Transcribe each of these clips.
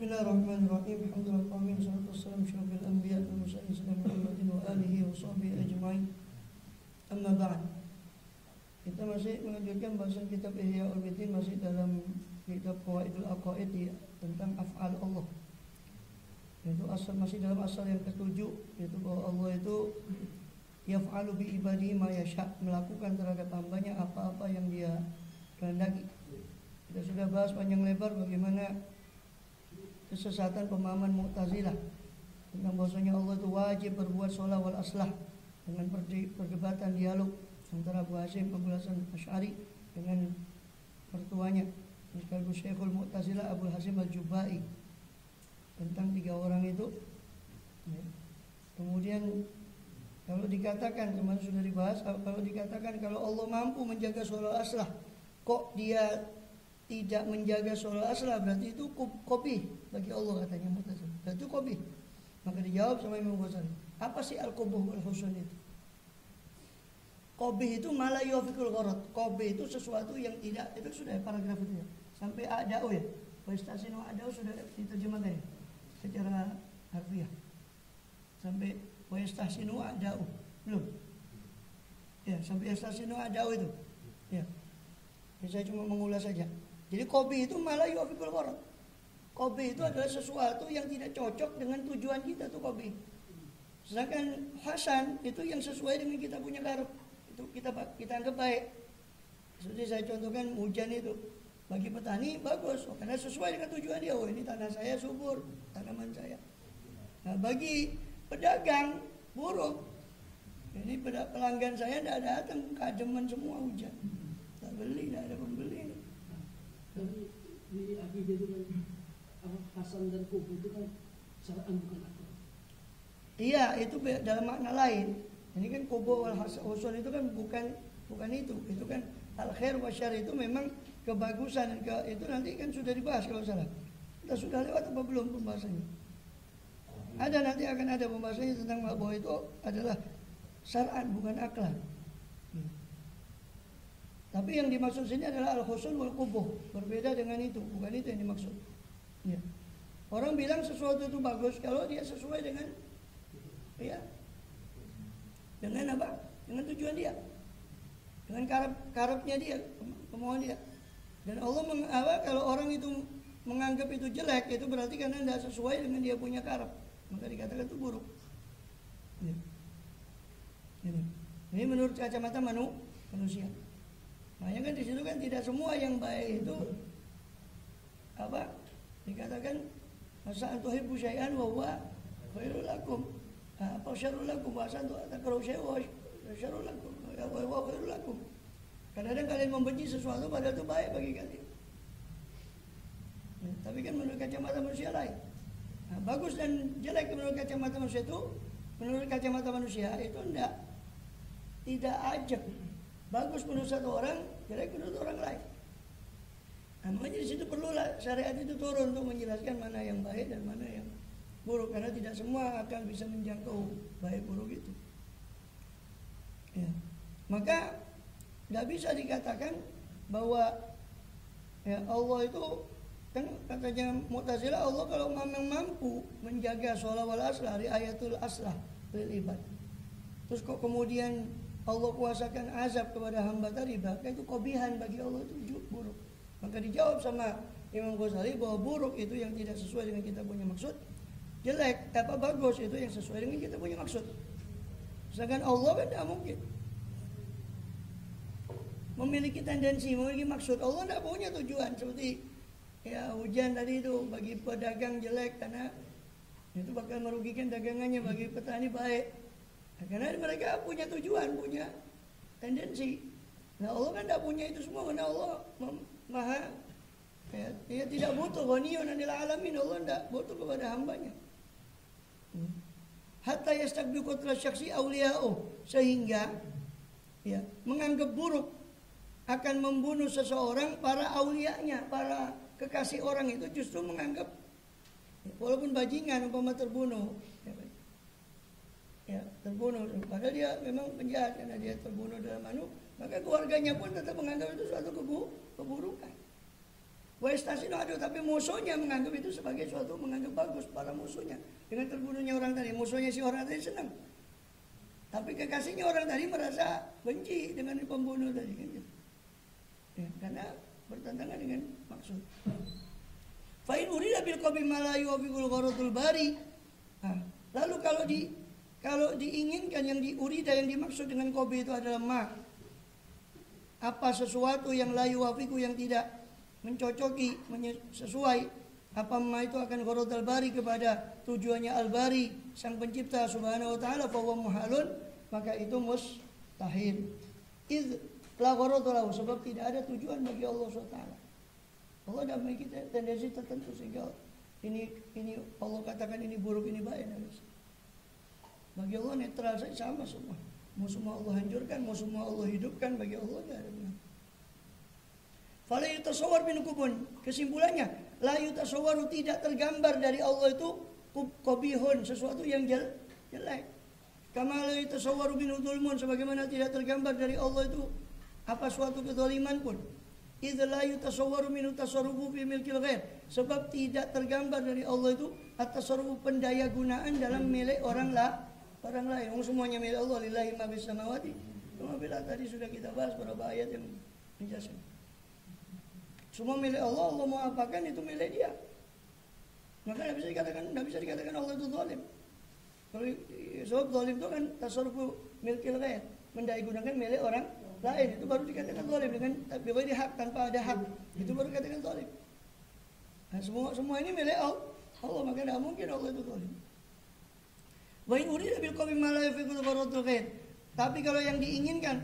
Bismillahirrahmanirrahim. Alhamdulillah, wassalatu wassalamu ala asyrafil anbiya wal mursalin sayyidina Muhammadin wa alihi wa sahbihi ajma'in. Amma ba'd. Kita masih melanjutkan bahasan kitab Ihya Ulumuddin, masih dalam kitab Qawaidul Aqaid tentang af'al Allah. Itu asal, masih dalam asal yang ketujuh, yaitu bahwa Allah itu yaf'alu bi ibadihi ma yasha', melakukan terhadap hambanya apa-apa yang dia kehendaki. Kita sudah bahas panjang lebar bagaimana kesesatan pemahaman Mu'tazilah tentang bahwasanya Allah itu wajib berbuat sholat wal aslah, dengan perdebatan dialog antara Abu Hasim Abul Hasan Asy'ari dengan mertuanya sekaligus Syekhul Mu'tazilah Abul Hasim Al-Jubai tentang tiga orang itu. Kemudian kalau dikatakan, kemarin sudah dibahas, kalau dikatakan kalau Allah mampu menjaga sholat aslah, kok dia tidak menjaga sholat aslah, berarti itu kopi bagi Allah, katanya Mu'tazilah. Berarti itu kopi. Maka dijawab sama Imam Ghazali, apa sih al-qubuh wal husun itu? Kopi itu malah yuafiqul gharad. Kopi itu sesuatu yang tidak, itu sudah paragraf itu ya. Sampai a'da'u ya. Wastasinu a'da'u sudah diterjemahkan ya, secara harfiah. Sampai wastasinu a'da'u. Belum? Ya, sampai wastasinu a'da'u itu. Ya. Saya cuma mengulas saja. Jadi kopi itu malah yuafiqul gharad. Kopi itu adalah sesuatu yang tidak cocok dengan tujuan kita tuh kopi. Sedangkan hasan itu yang sesuai dengan kita punya karep. Itu kita anggap baik. Seperti saya contohkan hujan itu bagi petani bagus, karena sesuai dengan tujuan dia. Oh, ini tanah saya subur, tanaman saya. Nah, bagi pedagang buruk, ini pelanggan saya tidak datang, kademan semua hujan. Tak beli, tidak ada pembeli. Tapi di akidah itu kan hasan dan kubu itu kan syar'an bukan akal. Iya, itu dalam makna lain. Ini kan kubu wal husun itu kan bukan itu. Itu kan al khair wa syarr itu memang kebagusan, itu nanti kan sudah dibahas kalau salah. Kita sudah lewat apa belum pembahasannya? Ada, nanti akan ada pembahasannya tentang bahwa itu adalah syar'an bukan akal. Tapi yang dimaksud sini adalah al-husun wal qubuh. Berbeda dengan itu, bukan itu yang dimaksud. Ya. Orang bilang sesuatu itu bagus kalau dia sesuai dengan dengan apa? Dengan tujuan dia. Dengan karepnya dia, kemauan dia. Dan Allah kalau orang itu menganggap itu jelek, itu berarti karena tidak sesuai dengan dia punya karep. Maka dikatakan itu buruk. Ya. Ini menurut kacamata manusia. Makanya kan di situ kan tidak semua yang baik itu dikatakan masa antuhibbu syai'an wa huwa khairul lakum. Apa syarrul lakum, wa asan takrahu syai'an wa syarrul lakum wa huwa khairul lakum. Kadang-kadang kalian membenci sesuatu padahal itu baik bagi kalian. Tapi kan menurut kacamata manusia lain. Bagus dan jelek menurut kacamata manusia itu, menurut kacamata manusia itu tidak ajak. Bagus menurut satu orang, jelek menurut orang lain. Makanya di situ perlulah syariat itu turun untuk menjelaskan mana yang baik dan mana yang buruk, karena tidak semua akan bisa menjangkau baik buruk itu. Ya. Maka tidak bisa dikatakan bahwa Allah itu kan katanya Mu'tazilah, Allah kalau memang mampu menjaga sholat wal aslah, ayatul aslah lil ibad, terus kok kemudian Allah kuasakan azab kepada hamba tadi, bahkan itu kobihan bagi Allah, itu buruk. Maka dijawab sama Imam Ghazali bahwa buruk itu yang tidak sesuai dengan kita punya maksud, jelek bagus itu yang sesuai dengan kita punya maksud. Sedangkan Allah kan tidak mungkin memiliki tendensi, memiliki maksud. Allah tidak punya tujuan seperti hujan tadi itu bagi pedagang jelek karena itu bakal merugikan dagangannya, bagi petani baik karena mereka punya tujuan, punya tendensi. Nah, Allah kan tidak punya itu semua, karena Allah maha dia tidak butuh, ghaniyun 'anil alamin. Allah tidak butuh kepada hambanya. Hatta yastabbi qudrat syakhsi awliya'u, sehingga menganggap buruk akan membunuh seseorang para aulianya, para kekasih orang itu justru menganggap walaupun bajingan umpama terbunuh, terbunuh, padahal dia memang penjahat karena dia terbunuh dalam maka keluarganya pun tetap menganggap itu suatu keburukan. Wa prestasi aduh, tapi musuhnya menganggap itu sebagai suatu menganggap bagus para musuhnya. Dengan terbunuhnya orang tadi, musuhnya si orang tadi senang. Tapi kekasihnya orang tadi merasa benci dengan pembunuh tadi kan gitu. Ya, karena bertentangan dengan maksud. Fa'in urida bil qabi malayu wa bil gharatul bari. Nah, lalu kalau diinginkan yang diurida yang dimaksud dengan qabi itu adalah ma. Apa sesuatu yang layu wafiku yang tidak mencocoki sesuai apa ma itu akan gharadul bari kepada tujuannya al-bari sang pencipta subhanahu wa ta'ala fa huwa muhalun, maka itu mustahil. Iz la gharadul lahu, sebab tidak ada tujuan bagi Allah SWT. Allah dah bagi kita tendensi tertentu sehingga ini Allah katakan ini buruk ini baik. Bagi Allah netral saja sama semua. Mau semua Allah hancurkan, mau semua Allah hidupkan, bagi Allah tidak ada benar. Fala yutasawwar min kubun. Kesimpulannya, la yutasawwaru tidak tergambar dari Allah itu qabihun, sesuatu yang jelek. Kama la yutasawwaru min dzulmun, sebagaimana tidak tergambar dari Allah itu apa suatu kezaliman pun. Idza la yutasawwaru min tasarrufu fi milkil ghair, sebab tidak tergambar dari Allah itu at-tasarrufu pendaya gunaan dalam milik orang lain. Semuanya milik Allah, lillahi ma bis samawati wa bil ardi. Tadi sudah kita bahas beberapa ayat yang menjelaskan. Semua milik Allah, Allah mau apakan itu milik dia. Maka tidak bisa dikatakan Allah itu zalim. Sebab zalim itu kan tasarrufu milkil ghair, mendaya gunakan milik orang lain, itu baru dikatakan zalim. Dengan bighairi hak, tanpa ada hak, itu baru dikatakan zalim. Nah, semua ini milik Allah, maka tidak mungkin Allah itu zalim. Wa in urida bil qabi ma la yafiqul gharadul ghair. Tapi kalau yang diinginkan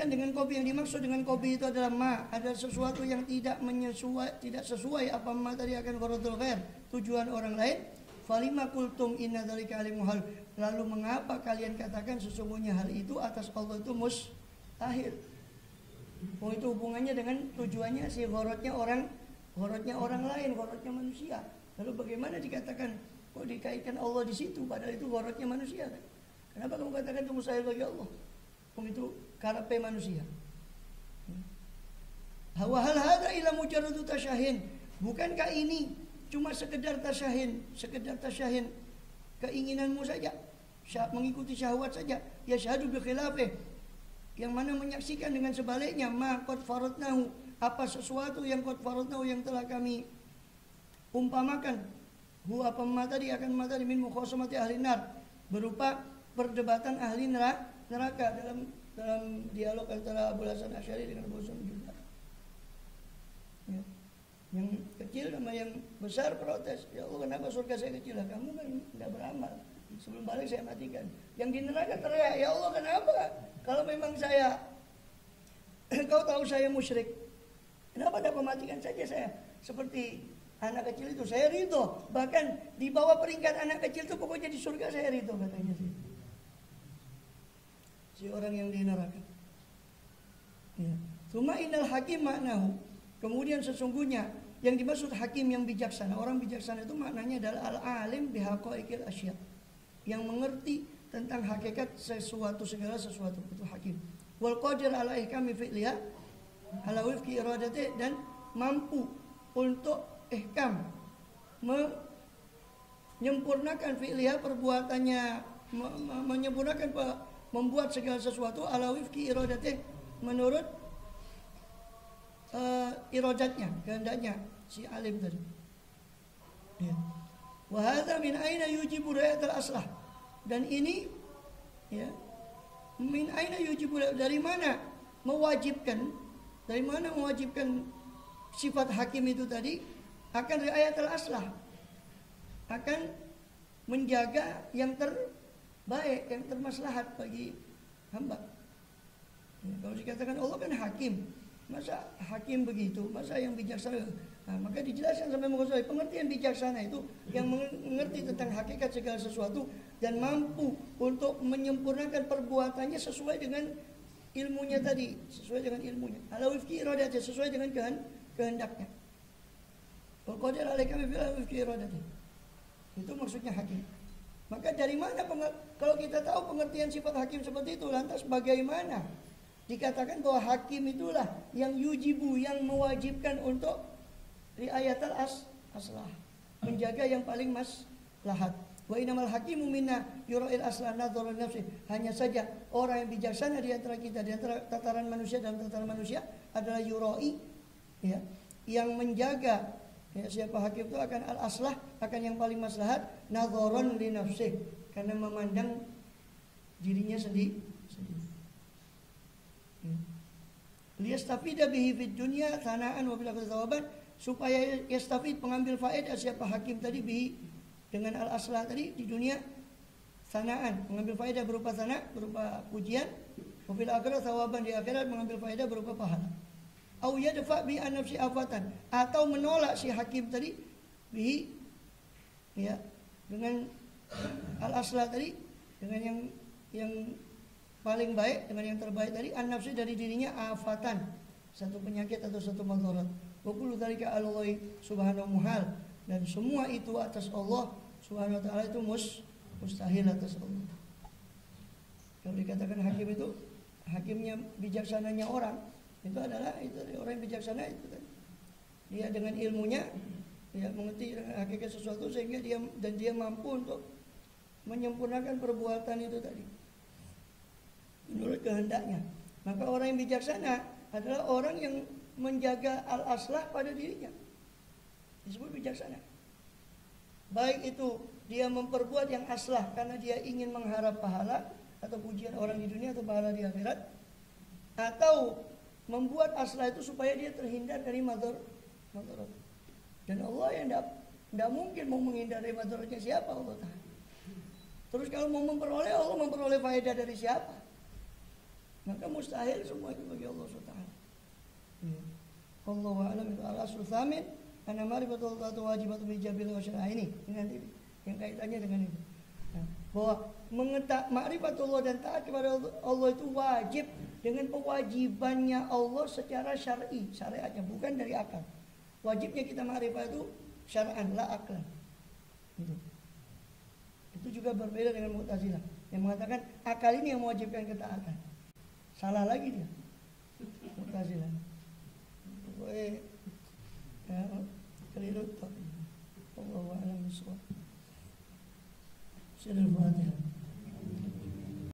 dengan qabi, yang dimaksud dengan qabi itu adalah ma, ada sesuatu yang tidak sesuai apa ma tadi akan gharadul ghair, tujuan orang lain. Falima qultum inna dzalika alimuhal. Lalu mengapa kalian katakan sesungguhnya hal itu atas Allah itu mustahil? Oh, itu hubungannya dengan tujuannya si gharadnya orang lain, gharadnya manusia. Lalu bagaimana dikatakan kok dikaitkan Allah di situ, padahal itu gharadnya manusia kan? Kenapa kamu katakan itu mustahil bagi Allah? Itu karepe manusia. Wa hal hadza ila mujarradu tasyahin. Bukankah ini cuma sekedar tasyahin, keinginanmu saja, mengikuti syahwat saja. Ya syahadu bi khilafih, yang mana menyaksikan dengan sebaliknya, ma qad faradnahu, apa sesuatu yang qad faradnahu yang telah kami umpamakan. Apa ma tadi akan ma tadi min mukhasamati ahli nar, berupa perdebatan ahli neraka dalam dialog antara Abu Hasan Asy'ari dengan Abu Hasan juga. Ya. Yang kecil sama yang besar protes, ya Allah kenapa surga saya kecil? Kamu kan tidak beramal, sebelum balik saya matikan. Yang di neraka teriak, ya Allah kenapa? Kalau memang engkau tahu saya musyrik, kenapa tidak mematikan saja saya? Seperti anak kecil itu, saya ridho. Bahkan di bawah peringkat anak kecil itu pokoknya di surga saya ridho, katanya sih. Si orang yang di neraka. Ya. Tsumma innal hakim maknahu. Kemudian sesungguhnya yang dimaksud hakim yang bijaksana, orang bijaksana itu maknanya adalah al-alim bihaqaiqil asya, yang mengerti tentang hakikat segala sesuatu, itu hakim. Wal qadir ala ihkami fi'liha ala wifqi iradati, dan mampu untuk ihkam, menyempurnakan fi'liha perbuatannya, menyempurnakan membuat segala sesuatu ala wifqi iradati, menurut iradatnya, kehendaknya si alim tadi. Ya. Wa hadza min aina yujibu ri'ayatul aslah. Dan ini ya, min aina yujibu, dari mana mewajibkan sifat hakim itu tadi akan ri'ayatul aslah, akan menjaga yang terbaik, yang termaslahat bagi hamba. Ya, kalau dikatakan Allah kan hakim, masa hakim begitu, masa yang bijaksana? Nah, maka dijelaskan sampai mengetahui pengertian bijaksana itu yang mengerti tentang hakikat segala sesuatu dan mampu untuk menyempurnakan perbuatannya sesuai dengan ilmunya tadi, sesuai dengan ilmunya. Ala wifqi iradati, sesuai dengan kehendaknya. Wal qadir alaika bi wifqi iradati. Itu maksudnya hakim. Maka dari mana kalau kita tahu pengertian sifat hakim seperti itu, lantas bagaimana dikatakan bahwa hakim itulah yang yujibu, yang mewajibkan untuk riayatul aslah, menjaga yang paling maslahat. Wa innamal hakimu minna yura'il aslah nadharun nafsi. Hanya saja orang yang bijaksana di antara kita, di antara tataran manusia dan tataran manusia adalah yura'i, ya, yang menjaga, ya, siapa hakim itu akan al-aslah, akan yang paling maslahat, nadharun li nafsi, karena memandang dirinya sendiri. Liyastafida bihi fid dunya thanaan wa bil akhirati thawaban, supaya yastafid, pengambil faedah siapa hakim tadi bihi, dengan al-aslah tadi di dunia, thanaan, mengambil faedah berupa thana, berupa pujian, wa bil akhirati thawaban, di akhirat mengambil faedah berupa pahala. Au yadfa bi an nafsi afatan, atau menolak si hakim tadi bihi, ya, dengan al-aslah tadi, dengan yang paling baik, dengan yang terbaik tadi, an-nafsi dari dirinya afatan, satu penyakit atau satu madarat. Wa kullu dzalika 'ala Allah subhanahu muhal, dan semua itu atas Allah subhanahu wa ta'ala itu mustahil atas Allah. Kalau dikatakan hakim itu, hakimnya bijaksananya orang, itu adalah itu orang yang bijaksana itu tadi. Dia dengan ilmunya, ya, mengerti hakikat sesuatu sehingga dia mampu untuk menyempurnakan perbuatan itu tadi menurut kehendaknya. Maka orang yang bijaksana adalah orang yang menjaga al-aslah pada dirinya, disebut bijaksana. Baik itu dia memperbuat yang aslah karena dia ingin mengharap pahala atau pujian orang di dunia atau pahala di akhirat, atau membuat aslah itu supaya dia terhindar dari madarat. Dan Allah yang tidak mungkin mau menghindari madaratnya siapa? Allah Ta'ala. Terus kalau mau memperoleh, Allah memperoleh faedah dari siapa? Maka mustahil semua itu bagi Allah SWT. Wallahu a'lam. Al-aslu tsamin anna ma'rifatul Allah wajibatu bi jabil wa syar'a. Ini nanti yang kaitannya dengan ini. Bahwa ma'rifatullah dan taat kepada Allah itu wajib dengan kewajibannya Allah secara syar'i, syariatnya, bukan dari akal. Wajibnya kita ma'rifat itu syar'an, la aklan. Itu juga berbeda dengan Mu'tazilah yang mengatakan akal ini yang mewajibkan ketaatan. Salah lagi dia, Mu'tazilah. Keliru. Allahu a'lam bishawab. Sirul Fatihah.